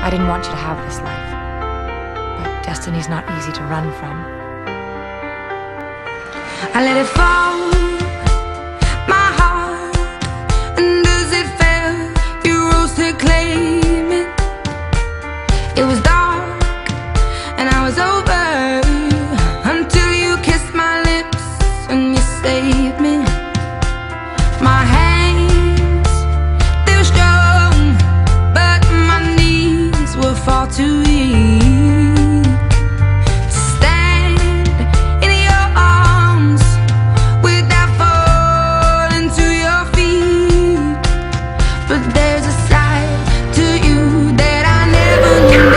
I didn't want you to have this life, but destiny's not easy to run from. I let it fall, my heart, and as it fell, you rose to claim it. It was dark, and I was over, until you kissed my lips and you saved me. My hands, they were strong, but my knees were far too weak to stand in your arms without falling to your feet. But there's a side to you that I never knew.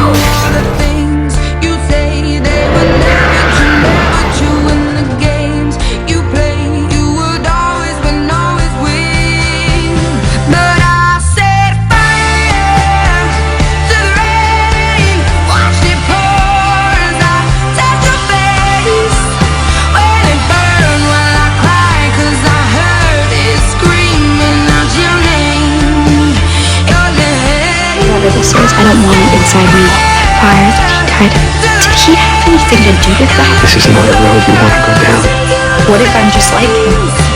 All the things you say, they were never true, in the games you play, you would always win, always win. But I set fire to the rain, watched it pour as I touched your face. When it burned, while I cried, 'cause I heard it screaming out your name, your name. Whatever this is, I don't want it inside me. Fire that he died of. Did he have anything to do with that? This is not a road you want to go down. What if I'm just like him?